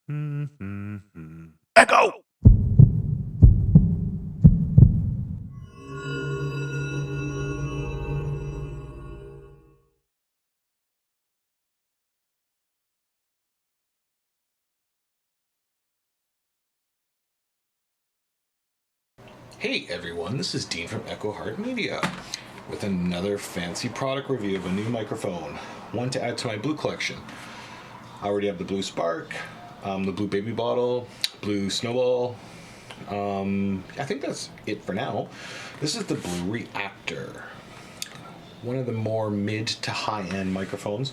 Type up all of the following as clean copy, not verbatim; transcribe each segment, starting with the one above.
Echo! Hey everyone, this is Dean from Echo Heart Media with another fancy product review of a new microphone, one to add to my blue collection. I already have the blue Spark, the blue baby bottle, blue snowball. I think that's it for now. This is the blue Reactor, one of the more mid to high end microphones.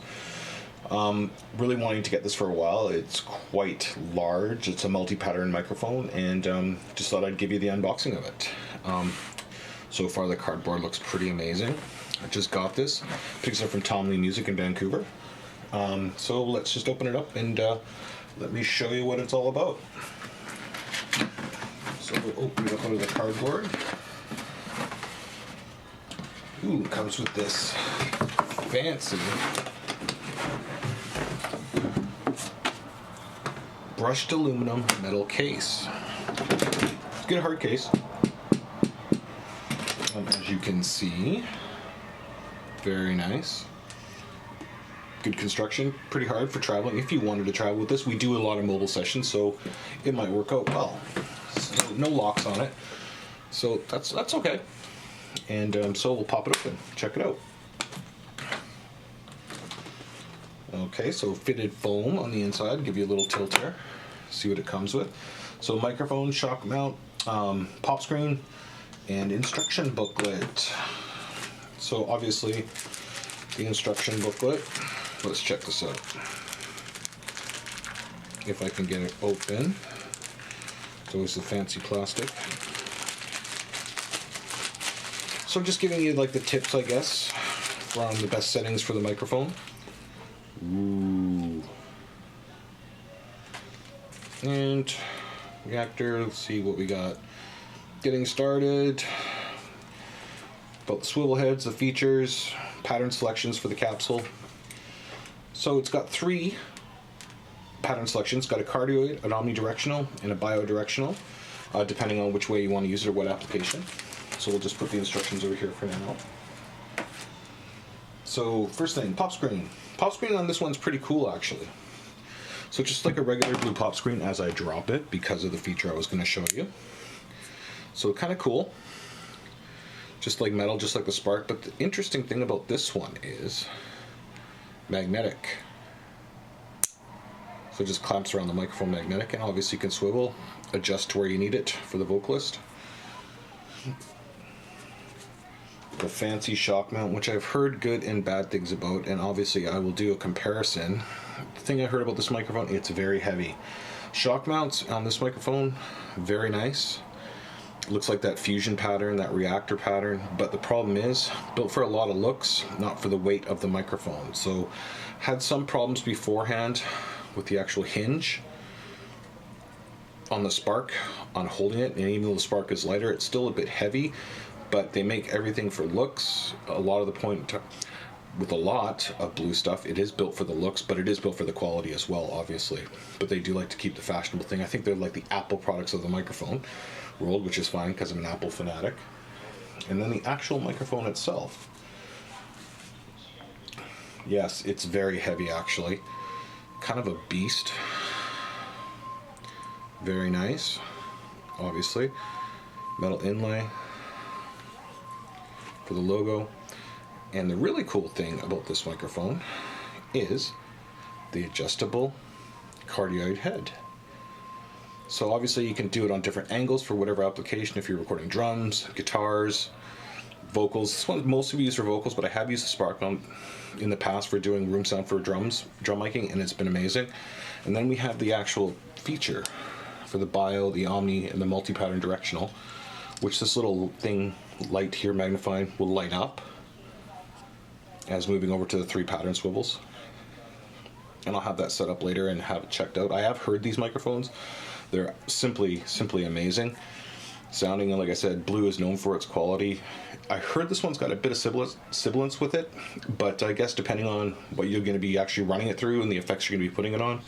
Really wanting to get this for a while. It's quite large. It's a multi-pattern microphone, and just thought I'd give you the unboxing of it. So far, the cardboard looks pretty amazing. I just got this. Picked it up from Tom Lee Music in Vancouver. So let's just open it up and let me show you what it's all about. So we'll open it up out of the cardboard. Ooh, it comes with this fancy brushed aluminum metal case. Good hard case. As you can see, very nice. Good construction, pretty hard for traveling. If you wanted to travel with this, we do a lot of mobile sessions, so it might work out well. So no locks on it, so that's okay. And so we'll pop it open, check it out. Okay, so fitted foam on the inside, give you a little tilt there. See what it comes with. So microphone, shock mount, pop screen, and instruction booklet. So obviously the instruction booklet, let's check this out. If I can get it open. It's always the fancy plastic. So just giving you like the tips, I guess, from the best settings for the microphone. Ooh. And Reactor, let's see what we got. Getting started. About the swivel heads, the features, pattern selections for the capsule. So it's got 3 pattern selections. It's got a cardioid, an omnidirectional, and a bidirectional, depending on which way you want to use it or what application. So we'll just put the instructions over here for now. So first thing, pop screen. Pop screen on this one's pretty cool actually. So just like a regular blue pop screen as I drop it because of the feature I was going to show you. So kind of cool. Just like metal, just like the Spark. But the interesting thing about this one is magnetic. So it just clamps around the microphone magnetic, and obviously you can swivel, adjust to where you need it for the vocalist. The fancy shock mount, which I've heard good and bad things about, and obviously I will do a comparison. The thing I heard about this microphone, it's very heavy. Shock mounts on this microphone, very nice. Looks like that fusion pattern, that reactor pattern, but the problem is, built for a lot of looks, not for the weight of the microphone. So, had some problems beforehand with the actual hinge on the Spark, on holding it, and even though the Spark is lighter, it's still a bit heavy. But they make everything for looks. A lot of the point with a lot of blue stuff, it is built for the looks, but it is built for the quality as well, obviously. But they do like to keep the fashionable thing. I think they're like the Apple products of the microphone world, which is fine because I'm an Apple fanatic. And then the actual microphone itself. Yes, it's very heavy actually. Kind of a beast. Very nice, obviously. Metal inlay for the logo. And the really cool thing about this microphone is the adjustable cardioid head. So obviously you can do it on different angles for whatever application, if you're recording drums, guitars, vocals. This one's mostly used for vocals, but I have used the Spark in the past for doing room sound for drum miking, and it's been amazing. And then we have the actual feature for the bio, the omni, and the multi-pattern directional, which this little thing, light here, magnifying, will light up as moving over to the 3 pattern swivels. And I'll have that set up later and have it checked out. I have heard these microphones. They're simply amazing. Sounding, like I said, blue is known for its quality. I heard this one's got a bit of sibilance with it, but I guess depending on what you're going to be actually running it through and the effects you're going to be putting it on,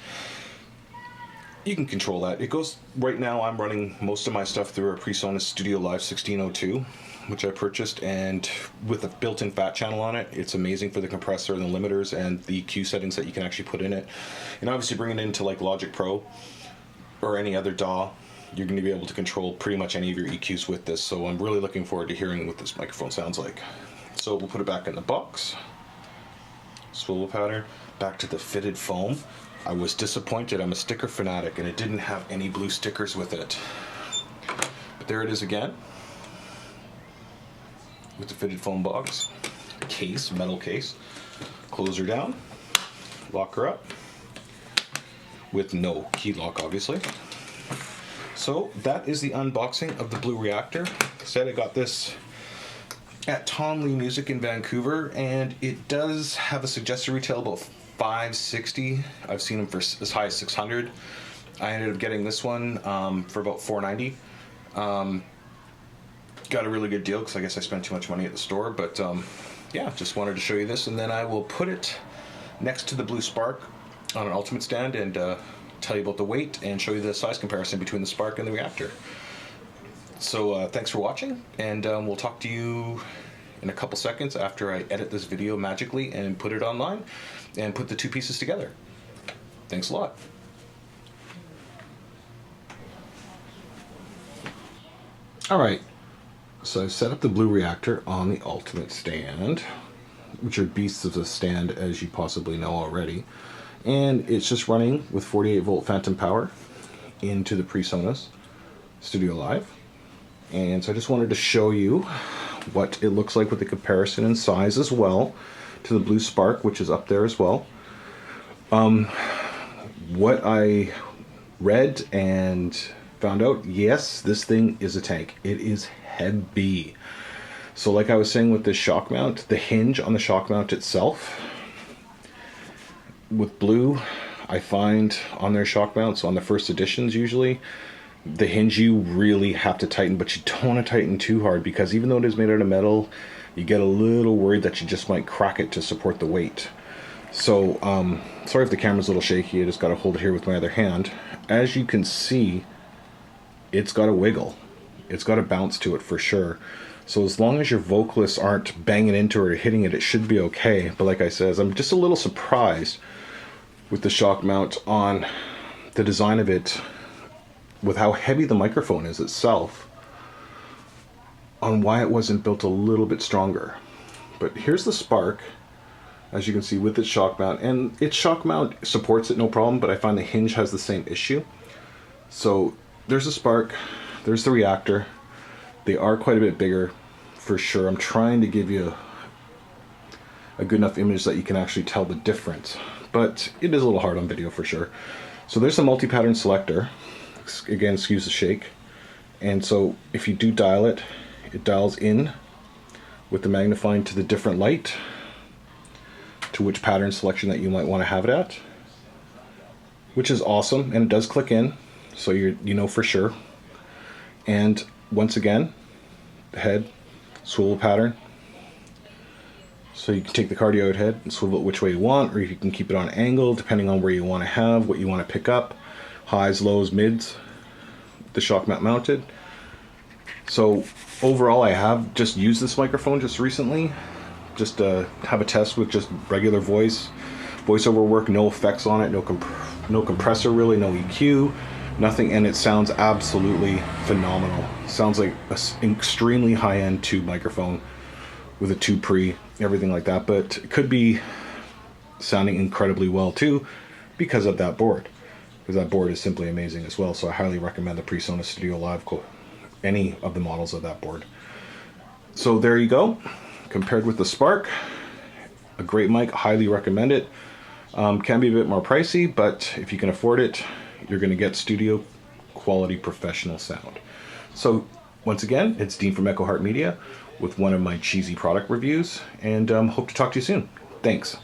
you can control that. It goes, right now I'm running most of my stuff through a PreSonus Studio Live 1602, which I purchased, and with a built-in fat channel on it, it's amazing for the compressor and the limiters and the EQ settings that you can actually put in it. And obviously bringing it into like Logic Pro or any other DAW, you're going to be able to control pretty much any of your EQs with this. So I'm really looking forward to hearing what this microphone sounds like. So we'll put it back in the box. Swivel pattern. Back to the fitted foam. I was disappointed. I'm a sticker fanatic and it didn't have any blue stickers with it. But there it is again. With the fitted foam box. Case, metal case. Close her down. Lock her up. With no key lock, obviously. So that is the unboxing of the Blue Reactor. Said I got this at Tom Lee Music in Vancouver, and it does have a suggested retail about $560. I've seen them for as high as $600. I ended up getting this one for about $490. Got a really good deal because I guess I spent too much money at the store, but yeah, just wanted to show you this, and then I will put it next to the Blue Spark on an Ultimate stand and tell you about the weight and show you the size comparison between the Spark and the Reactor. So thanks for watching, and we'll talk to you in a couple seconds after I edit this video magically and put it online and put the two pieces together. Thanks a lot. Alright, so I've set up the Blue Reactor on the Ultimate stand, which are beasts of a stand as you possibly know already. And it's just running with 48 volt phantom power into the PreSonus Studio Live. And so I just wanted to show you what it looks like with the comparison in size as well to the Blue Spark, which is up there as well. What I read and found out, yes, this thing is a tank. It is heavy. So like I was saying with this shock mount, the hinge on the shock mount itself, with Blue, I find on their shock mounts, on the first editions usually, the hinge you really have to tighten, but you don't want to tighten too hard because even though it is made out of metal, you get a little worried that you just might crack it to support the weight. So, sorry if the camera's a little shaky, I just got to hold it here with my other hand. As you can see, it's got a wiggle. It's got a bounce to it for sure. So as long as your vocalists aren't banging into it or hitting it, it should be okay. But like I said, I'm just a little surprised with the shock mount on the design of it, with how heavy the microphone is itself, on why it wasn't built a little bit stronger. But here's the Spark, as you can see, with its shock mount, and its shock mount supports it no problem, but I find the hinge has the same issue. So there's the Spark, there's the Reactor. They are quite a bit bigger for sure. I'm trying to give you a good enough image that you can actually tell the difference, but it is a little hard on video for sure. So there's a multi-pattern selector. Again, excuse the shake. And so if you do dial it, it dials in with the magnifying to the different light, to which pattern selection that you might want to have it at, which is awesome. And it does click in, so you know for sure. And once again, the head swivel pattern, so you can take the cardioid head and swivel it which way you want, or you can keep it on angle depending on where you want to have what you want to pick up, highs, lows, mids, the shock mount mounted. So overall, I have just used this microphone just recently, just to have a test with just regular voiceover work, no effects on it, no compressor really, no EQ, nothing, and it sounds absolutely phenomenal. Sounds like an extremely high-end tube microphone with a tube pre, everything like that, but it could be sounding incredibly well too because of that board, because that board is simply amazing as well. So I highly recommend the PreSonus Studio Live, any of the models of that board. So there you go. Compared with the Spark, a great mic, highly recommend it. Can be a bit more pricey, but if you can afford it, you're going to get studio quality professional sound. So once again, it's Dean from Echo Heart Media with one of my cheesy product reviews, and hope to talk to you soon. Thanks.